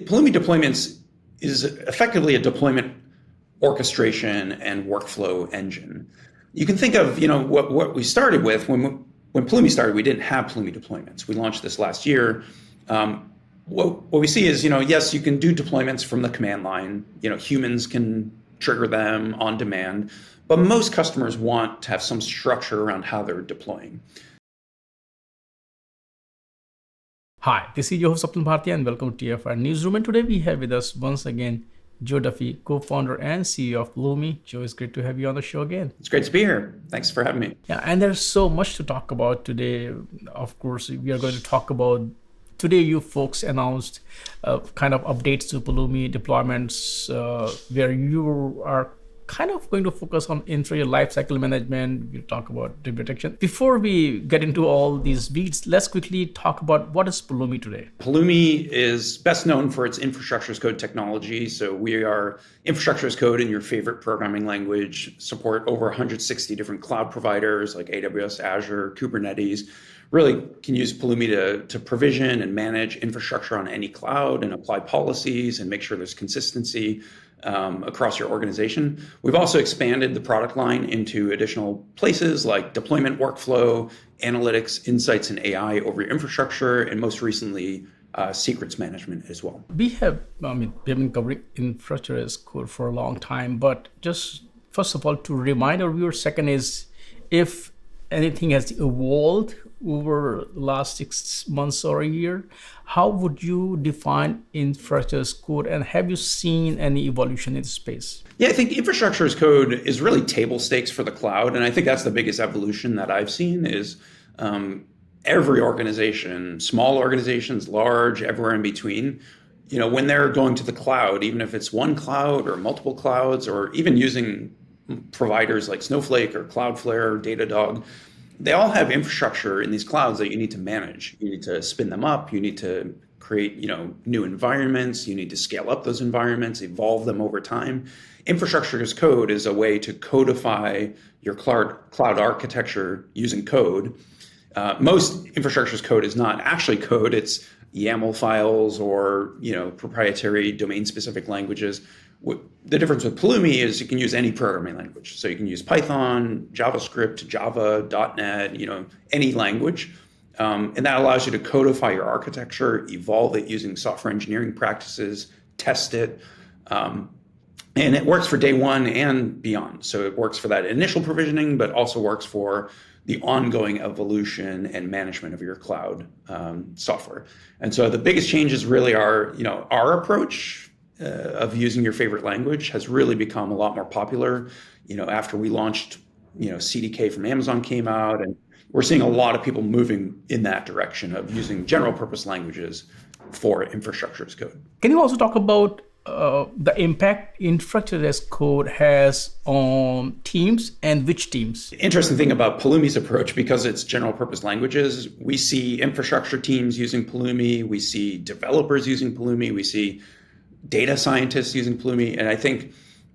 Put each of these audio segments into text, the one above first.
Pulumi Deployments is effectively a deployment orchestration and workflow engine. You can think of, what we started with when Pulumi started. We didn't have Pulumi Deployments. We launched this last year. What we see is, yes, you can do deployments from the command line. Humans can trigger them on demand, but most customers want to have some structure around how they're deploying. Hi, this is CEO of Pulumi and welcome to TFR Newsroom. And today we have with us once again Duffy, co-founder and CEO of Pulumi. Joe, it's great to have you on the show again. It's great to be here. Thanks for having me. Yeah, and there's so much to talk about today. Of course, we are going to talk about today. You folks announced kind of updates to Pulumi deployments where you are kind of going to focus on lifecycle management. We'll talk about data protection. Before we get into all these weeds, let's quickly talk about what is Pulumi today. Pulumi is best known for its infrastructure as code technology. So we are infrastructure as code in your favorite programming language, support over 160 different cloud providers like AWS, Azure, Kubernetes. Really can use Pulumi to provision and manage infrastructure on any cloud and apply policies and make sure there's consistency across your organization. We've also expanded the product line into additional places like deployment workflow, analytics, insights, and AI over your infrastructure, and most recently, secrets management as well. We've been covering infrastructure as code for a long time, but just first of all, to remind our viewers, second is if anything has evolved over the last 6 months or a year, how would you define infrastructure as code, and have you seen any evolution in the space? Yeah, I think infrastructure as code is really table stakes for the cloud, and I think that's the biggest evolution that I've seen is every organization, small organizations, large, everywhere in between, when they're going to the cloud, even if it's one cloud or multiple clouds, or even using providers like Snowflake or Cloudflare or Datadog, they all have infrastructure in these clouds that you need to manage. You need to spin them up. You need to create, new environments. You need to scale up those environments, evolve them over time. Infrastructure as code is a way to codify your cloud architecture using code. Most infrastructure as code is not actually code. It's YAML files or, proprietary domain-specific languages. The difference with Pulumi is you can use any programming language. So you can use Python, JavaScript, Java, .NET, any language. And that allows you to codify your architecture, evolve it using software engineering practices, test it. And it works for day one and beyond. So it works for that initial provisioning, but also works for the ongoing evolution and management of your cloud software. And so the biggest changes really are, our approach of using your favorite language has really become a lot more popular. After we launched, CDK from Amazon came out, and we're seeing a lot of people moving in that direction of using general purpose languages for infrastructure as code. Can you also talk about the impact infrastructure as code has on teams, and which teams? Interesting thing about Pulumi's approach, because it's general purpose languages, we see infrastructure teams using Pulumi, we see developers using Pulumi, we see data scientists using Pulumi. And I think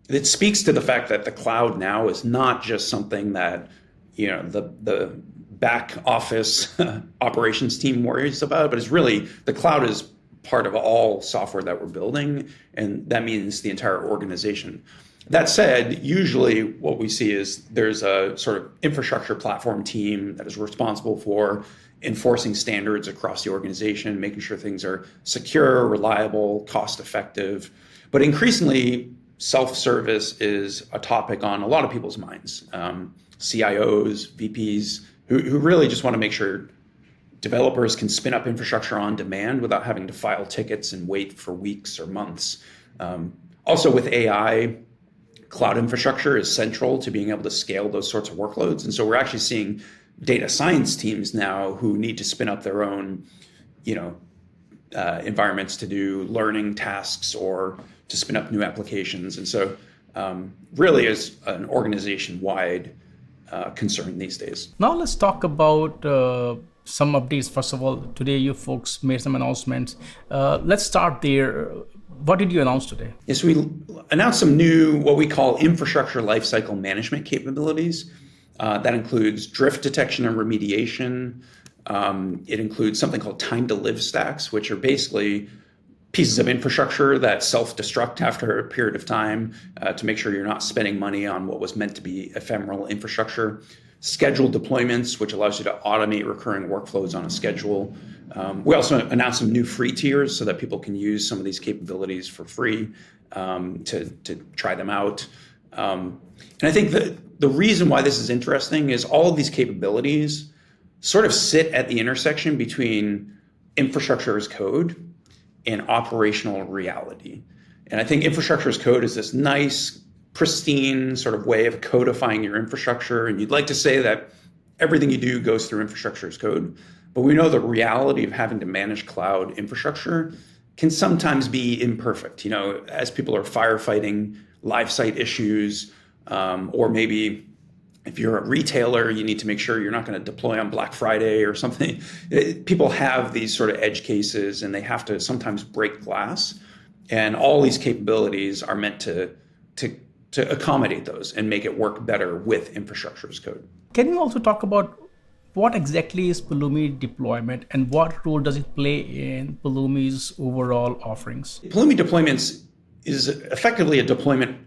it speaks to the fact that the cloud now is not just something that, the back office operations team worries about, but it's really the cloud is part of all software that we're building. And that means the entire organization. That said, usually what we see is there's a sort of infrastructure platform team that is responsible for enforcing standards across the organization, making sure things are secure, reliable, cost-effective. But increasingly, self-service is a topic on a lot of people's minds. CIOs, VPs, who really just want to make sure developers can spin up infrastructure on demand without having to file tickets and wait for weeks or months. Also with AI, cloud infrastructure is central to being able to scale those sorts of workloads. And so we're actually seeing data science teams now who need to spin up their own, environments to do learning tasks or to spin up new applications. And so really is an organization-wide concern these days. Now let's talk about some updates. First of all, today you folks made some announcements. Let's start there. What did you announce today? Yes, we announced some new, what we call infrastructure lifecycle management capabilities. That includes drift detection and remediation. It includes something called time to live stacks, which are basically pieces of infrastructure that self-destruct after a period of time to make sure you're not spending money on what was meant to be ephemeral infrastructure. Scheduled deployments, which allows you to automate recurring workflows on a schedule. We also announced some new free tiers so that people can use some of these capabilities for free to try them out. And I think that the reason why this is interesting is all of these capabilities sort of sit at the intersection between infrastructure as code and operational reality. And I think infrastructure as code is this nice, pristine sort of way of codifying your infrastructure. And you'd like to say that everything you do goes through infrastructure as code. But we know the reality of having to manage cloud infrastructure can sometimes be imperfect. As people are firefighting live site issues, or maybe if you're a retailer, you need to make sure you're not going to deploy on Black Friday or something. People have these sort of edge cases and they have to sometimes break glass. And all these capabilities are meant to accommodate those and make it work better with infrastructure as code. Can you also talk about what exactly is Pulumi deployment and what role does it play in Pulumi's overall offerings? Pulumi deployments is effectively a deployment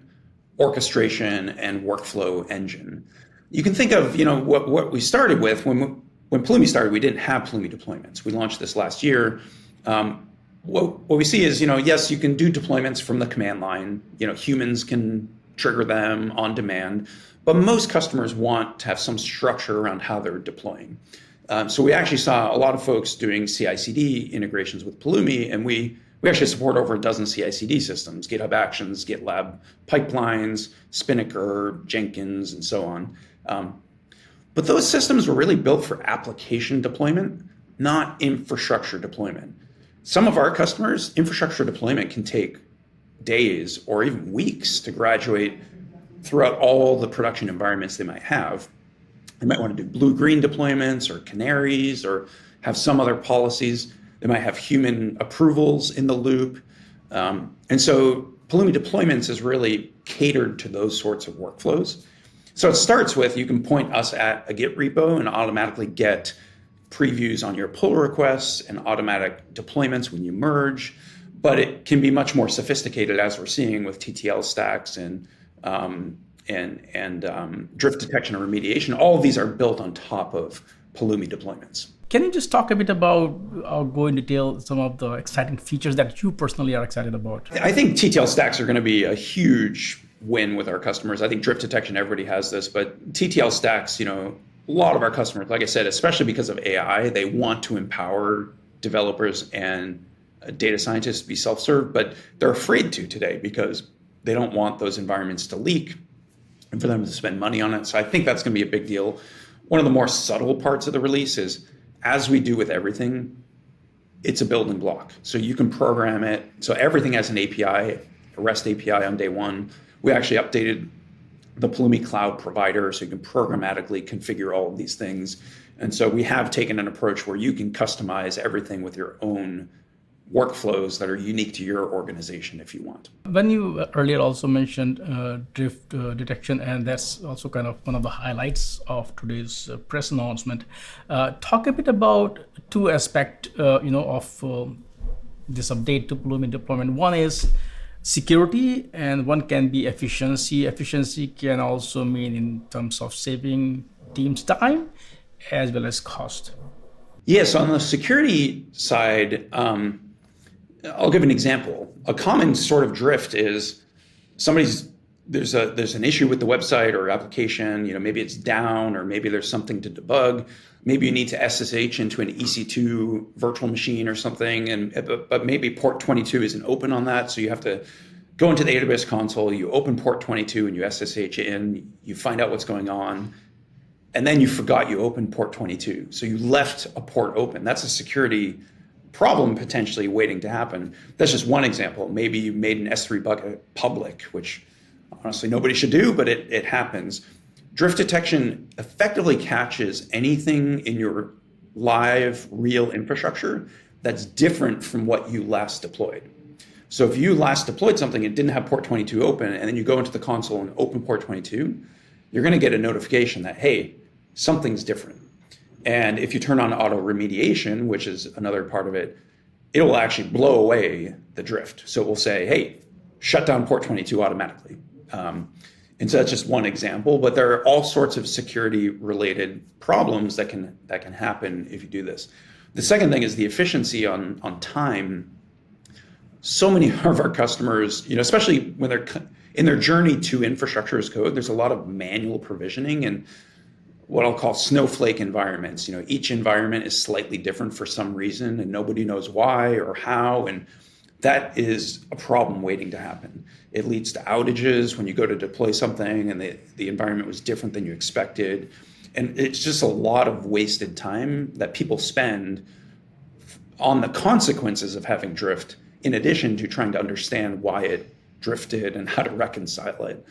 orchestration and workflow engine. You can think of, what we started with when Pulumi started. We didn't have Pulumi deployments. We launched this last year. What we see is, yes, you can do deployments from the command line. Humans can trigger them on demand, but most customers want to have some structure around how they're deploying. So we actually saw a lot of folks doing CI/CD integrations with Pulumi, and we actually support over a dozen CI/CD systems: GitHub Actions, GitLab Pipelines, Spinnaker, Jenkins, and so on. But those systems were really built for application deployment, not infrastructure deployment. Some of our customers, infrastructure deployment can take days or even weeks to graduate throughout all the production environments they might have. They might want to do blue-green deployments or canaries or have some other policies. They might have human approvals in the loop. And so Pulumi deployments is really catered to those sorts of workflows. So it starts with, you can point us at a Git repo and automatically get previews on your pull requests and automatic deployments when you merge. But it can be much more sophisticated, as we're seeing with TTL stacks and drift detection and remediation. All of these are built on top of Pulumi deployments. Can you just talk a bit about, or go in detail, some of the exciting features that you personally are excited about? I think TTL stacks are going to be a huge win with our customers. I think drift detection, everybody has this, but TTL stacks, a lot of our customers, like I said, especially because of AI, they want to empower developers and data scientists to be self-serve, but they're afraid to today because they don't want those environments to leak and for them to spend money on it. So I think that's going to be a big deal. One of the more subtle parts of the release is, as we do with everything, it's a building block. So you can program it. So everything has an API, a REST API on day one. We actually updated the Pulumi cloud provider so you can programmatically configure all of these things. And so we have taken an approach where you can customize everything with your own workflows that are unique to your organization if you want. When you earlier also mentioned drift detection, and that's also kind of one of the highlights of today's press announcement. Talk a bit about two aspects, of this update to Pulumi deployment. One is security, and one can be efficiency. Efficiency can also mean in terms of saving teams time as well as cost. Yes, on the security side, I'll give an example. A common sort of drift is there's an issue with the website or application. Maybe it's down, or maybe there's something to debug. Maybe you need to SSH into an EC2 virtual machine or something, but maybe port 22 isn't open on that, so you have to go into the AWS console. You open port 22 and you SSH in. You find out what's going on, and then you forgot you opened port 22, so you left a port open. That's a security problem potentially waiting to happen. That's just one example. Maybe you made an S3 bucket public, which honestly nobody should do, but it happens. Drift detection effectively catches anything in your live real infrastructure that's different from what you last deployed. So if you last deployed something and didn't have port 22 open, and then you go into the console and open port 22, you're going to get a notification that, hey, something's different. And if you turn on auto remediation, which is another part of it, it will actually blow away the drift. So it will say, hey, shut down port 22 automatically. And so that's just one example, but there are all sorts of security related problems that can happen if you do this. The second thing is the efficiency on time. So many of our customers, especially when they're in their journey to infrastructure as code, there's a lot of manual provisioning and what I'll call snowflake environments. Each environment is slightly different for some reason and nobody knows why or how. And that is a problem waiting to happen. It leads to outages when you go to deploy something and the environment was different than you expected. And it's just a lot of wasted time that people spend on the consequences of having drift, in addition to trying to understand why it drifted and how to reconcile it.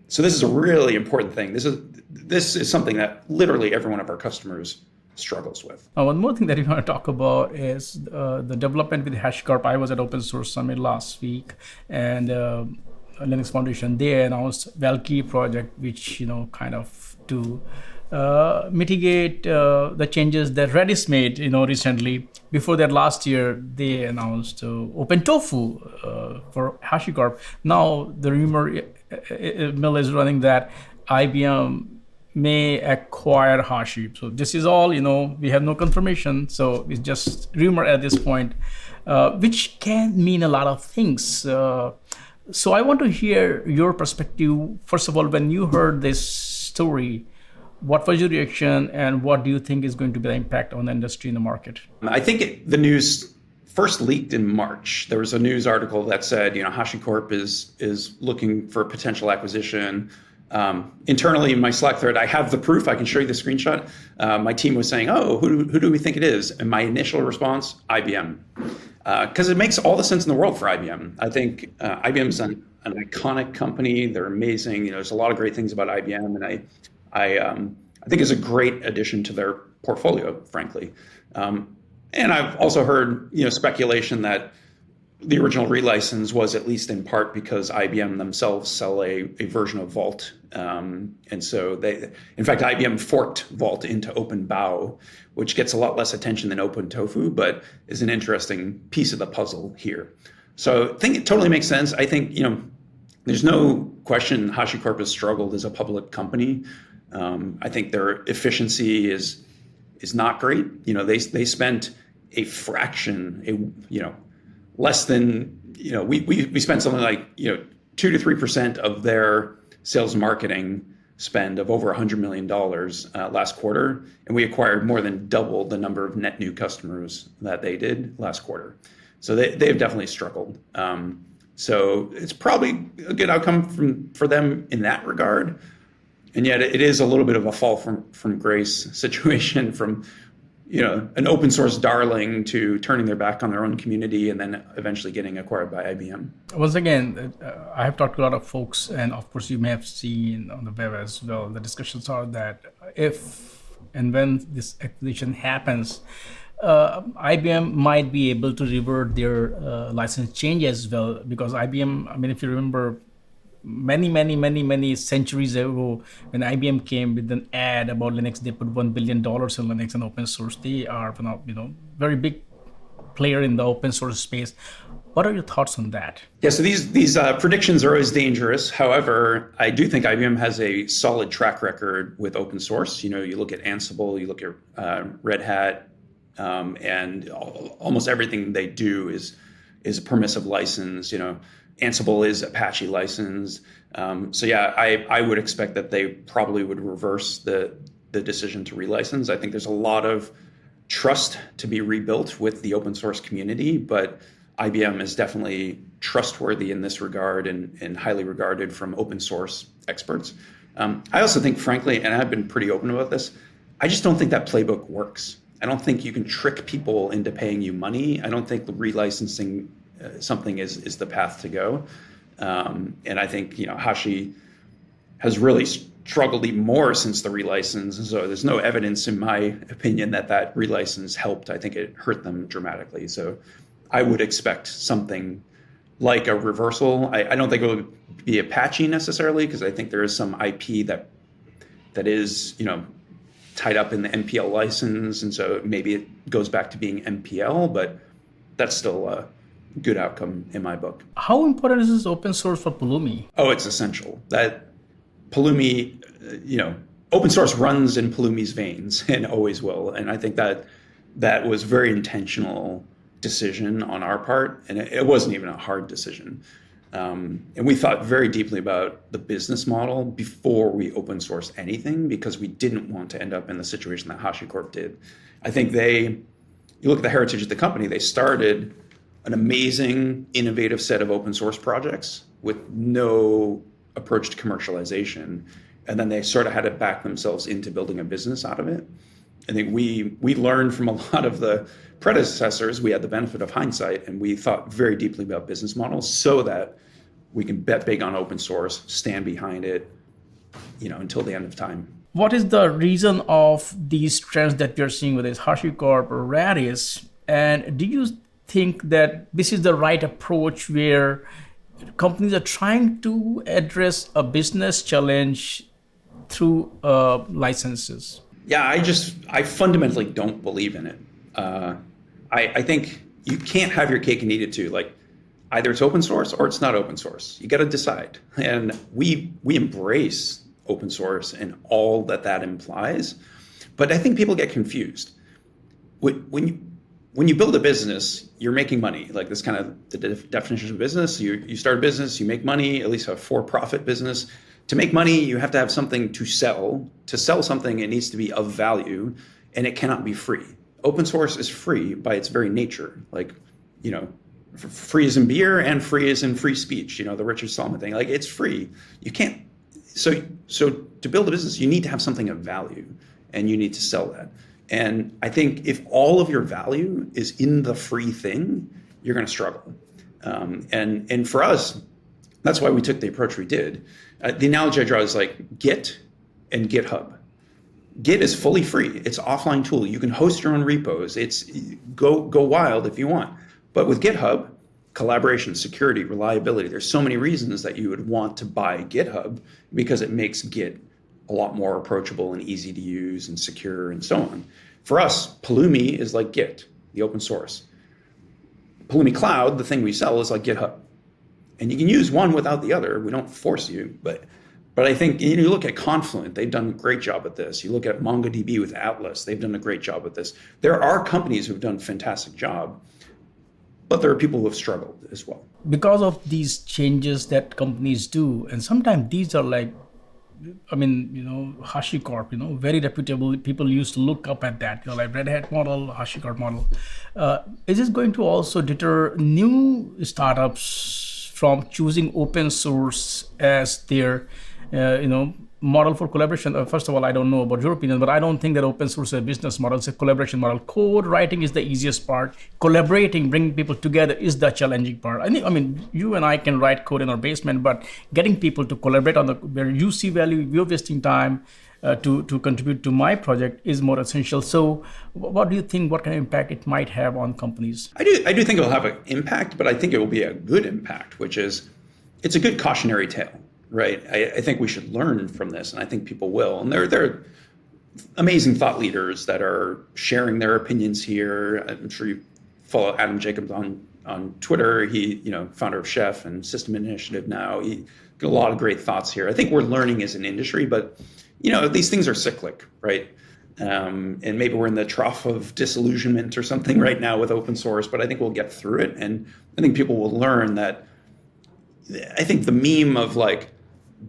So this is a really important thing. This is something that literally every one of our customers struggles with. One more thing that we want to talk about is the development with HashiCorp. I was at Open Source Summit last week, and Linux Foundation, they announced Valkyrie project, which kind of to mitigate the changes that Redis made recently. Before that, last year they announced OpenTofu for HashiCorp. Now the rumor mill is running that IBM may acquire Hashi. So this is all, we have no confirmation. So it's just rumor at this point, which can mean a lot of things. So I want to hear your perspective. First of all, when you heard this story, what was your reaction and what do you think is going to be the impact on the industry and the market? I think the news first leaked in March. There was a news article that said, HashiCorp is looking for a potential acquisition. Internally in my Slack thread, I have the proof. I can show you the screenshot. My team was saying, "Oh, who do we think it is?" And my initial response, IBM, because it makes all the sense in the world for IBM. I think IBM's an iconic company. They're amazing. There's a lot of great things about IBM, and I think it's a great addition to their portfolio, frankly. And I've also heard speculation that the original relicense was at least in part because IBM themselves sell a version of Vault. And so in fact, IBM forked Vault into OpenBow, which gets a lot less attention than OpenTofu, but is an interesting piece of the puzzle here. So I think it totally makes sense. I think, there's no question HashiCorp has struggled as a public company. I think their efficiency is not great. They spent a fraction, less than, we spent something like, 2 to 3% of their sales and marketing spend of over $100 million last quarter. And we acquired more than double the number of net new customers that they did last quarter. So they've definitely struggled. So it's probably a good outcome for them in that regard. And yet it is a little bit of a fall from grace situation from, an open source darling to turning their back on their own community and then eventually getting acquired by IBM. Once again, I have talked to a lot of folks, and of course you may have seen on the web as well, the discussions are that if and when this acquisition happens, IBM might be able to revert their license change as well, because IBM, if you remember, many centuries ago, when IBM came with an ad about Linux, they put $1 billion in Linux and open source. They are, very big player in the open source space. What are your thoughts on that? Yeah, so these predictions are always dangerous. However, I do think IBM has a solid track record with open source. You look at Ansible, you look at Red Hat, and almost everything they do is a permissive license. Ansible is Apache license. So yeah, I would expect that they probably would reverse the decision to relicense. I think there's a lot of trust to be rebuilt with the open source community, but IBM is definitely trustworthy in this regard and highly regarded from open source experts. I also think, frankly, and I've been pretty open about this, I just don't think that playbook works. I don't think you can trick people into paying you money. I don't think the relicensing something is the path to go. And I think, Hashi has really struggled even more since the relicense. And so there's no evidence, in my opinion, that relicense helped. I think it hurt them dramatically. So I would expect something like a reversal. I don't think it would be Apache necessarily, because I think there is some IP that is, tied up in the MPL license. And so maybe it goes back to being MPL, but that's still a good outcome in my book. How important is this open source for Pulumi? Oh, it's essential. That Pulumi, open source runs in Pulumi's veins and always will. And I think that was a very intentional decision on our part, and it wasn't even a hard decision. And we thought very deeply about the business model before we open sourced anything, because we didn't want to end up in the situation that HashiCorp did. I think you look at the heritage of the company, they started an amazing, innovative set of open source projects with no approach to commercialization. And then they sort of had to back themselves into building a business out of it. I think we learned from a lot of the predecessors. We had the benefit of hindsight, and we thought very deeply about business models so that we can bet big on open source, stand behind it, until the end of time. What is the reason of these trends that we're seeing with this HashiCorp or Redis? And do you think that this is the right approach where companies are trying to address a business challenge through licenses? Yeah, I fundamentally don't believe in it. I think you can't have your cake and eat it too. Like, either it's open source or it's not open source. You got to decide. And we embrace open source and all that implies. But I think people get confused. When you build a business, you're making money. Like, this kind of the definition of business. You start a business, you make money, at least a for-profit business. To make money, you have to have something to sell. To sell something, it needs to be of value, and it cannot be free. Open source is free by its very nature. Like, free is in beer and free is in free speech. The Richard Stallman thing. Like, it's free. You can't. So to build a business, you need to have something of value, and you need to sell that. And I think if all of your value is in the free thing, you're going to struggle. And for us, that's why we took the approach we did. The analogy I draw is like Git and GitHub. Git is fully free. It's an offline tool. You can host your own repos. It's go wild if you want. But with GitHub, collaboration, security, reliability, there's so many reasons that you would want to buy GitHub, because it makes Git a lot more approachable and easy to use and secure and so on. For us, Pulumi is like Git, the open source. Pulumi Cloud, the thing we sell, is like GitHub. And you can use one without the other. We don't force you. But I think you look at Confluent, they've done a great job at this. You look at MongoDB with Atlas, they've done a great job with this. There are companies who've done a fantastic job, but there are people who have struggled as well. Because of these changes that companies do, and sometimes these are like, HashiCorp, very reputable. People used to look up at that, like Red Hat model, HashiCorp model. Is this going to also deter new startups from choosing open source as their, model for collaboration? First of all, I don't know about your opinion, but I don't think that open source is a business model. It's a collaboration model. Code writing is the easiest part. Collaborating, bringing people together is the challenging part. You and I can write code in our basement, but getting people to collaborate on where you see value, you're wasting time to contribute to my project is more essential. So what do you think, what kind of impact it might have on companies? I do think it will have an impact, but I think it will be a good impact, which is it's a good cautionary tale. Right. I think we should learn from this, and I think people will. And there are amazing thought leaders that are sharing their opinions here. I'm sure you follow Adam Jacobs on Twitter. He, founder of Chef and System Initiative now. He got a lot of great thoughts here. I think we're learning as an industry, but these things are cyclic, right? And maybe we're in the trough of disillusionment or something right now with open source, but I think we'll get through it, and I think people will learn that. I think the meme of like,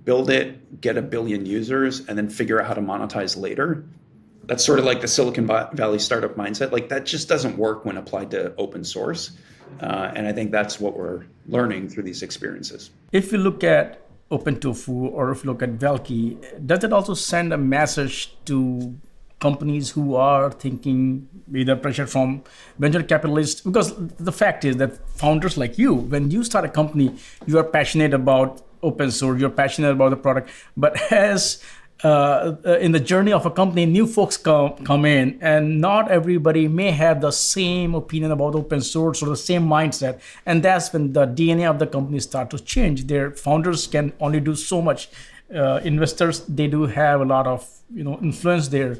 build it, get 1 billion users, and then figure out how to monetize later. That's sort of like the Silicon Valley startup mindset. Like, that just doesn't work when applied to open source. And I think that's what we're learning through these experiences. If you look at OpenTofu or if you look at Velki, does it also send a message to companies who are thinking either pressure from venture capitalists? Because the fact is that founders like you, when you start a company, you are passionate about open source, you're passionate about the product, but as in the journey of a company, new folks come in, and not everybody may have the same opinion about open source or the same mindset, and that's when the DNA of the company start to change. Their founders can only do so much. Investors, they do have a lot of influence there.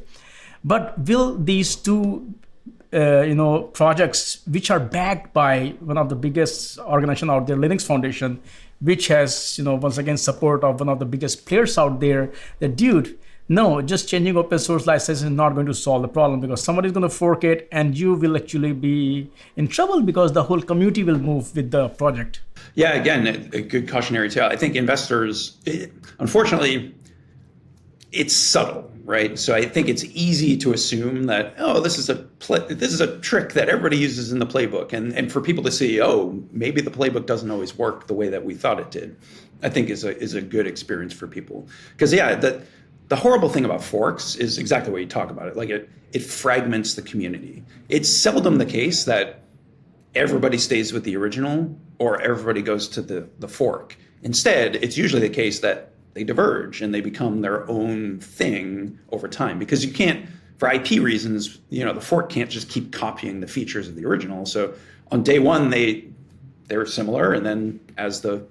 But will these two projects which are backed by one of the biggest organization out there, Linux Foundation, which has, once again, support of one of the biggest players out there. That dude, no, just changing open source license is not going to solve the problem, because somebody's going to fork it and you will actually be in trouble because the whole community will move with the project. Yeah, again, a good cautionary tale. I think investors, unfortunately, it's subtle, right? So I think it's easy to assume that, oh, this is a trick that everybody uses in the playbook, and for people to see, oh, maybe the playbook doesn't always work the way that we thought it did, I think is a good experience for people. Because the horrible thing about forks is exactly what you talk about it. Like it fragments the community. It's seldom the case that everybody stays with the original or everybody goes to the fork. Instead, it's usually the case that they diverge and they become their own thing over time, because you can't, for IP reasons, the fork can't just keep copying the features of the original. So on day one, they're similar, and then as the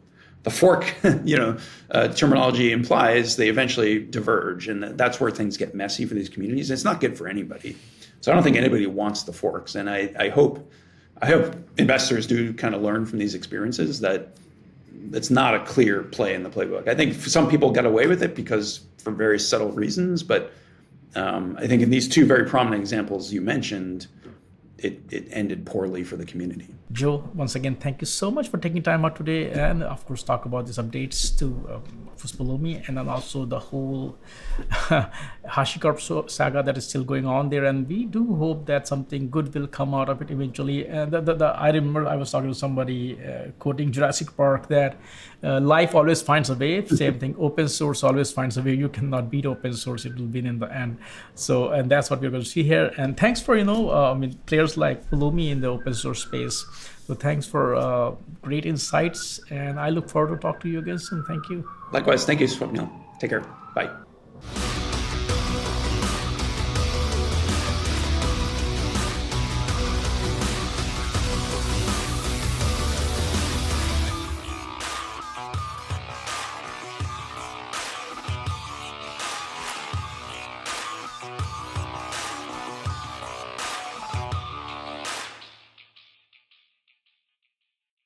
fork, terminology implies, they eventually diverge, and that's where things get messy for these communities. It's not good for anybody. So I don't think anybody wants the forks, and I hope investors do kind of learn from these experiences that it's not a clear play in the playbook. I think some people got away with it because for very subtle reasons, but I think in these two very prominent examples you mentioned, it ended poorly for the community. Joe, once again, thank you so much for taking time out today, and of course talk about these updates to Pulumi, and then also the whole HashiCorp saga that is still going on there. And we do hope that something good will come out of it eventually. I remember I was talking to somebody quoting Jurassic Park that life always finds a way. Same thing, open source always finds a way. You cannot beat open source; it will win in the end. So, and that's what we're going to see here. And thanks for players like Pulumi in the open source space. So thanks for great insights, and I look forward to talk to you again soon. Thank you. Likewise. Thank you, Swapnil. Take care. Bye.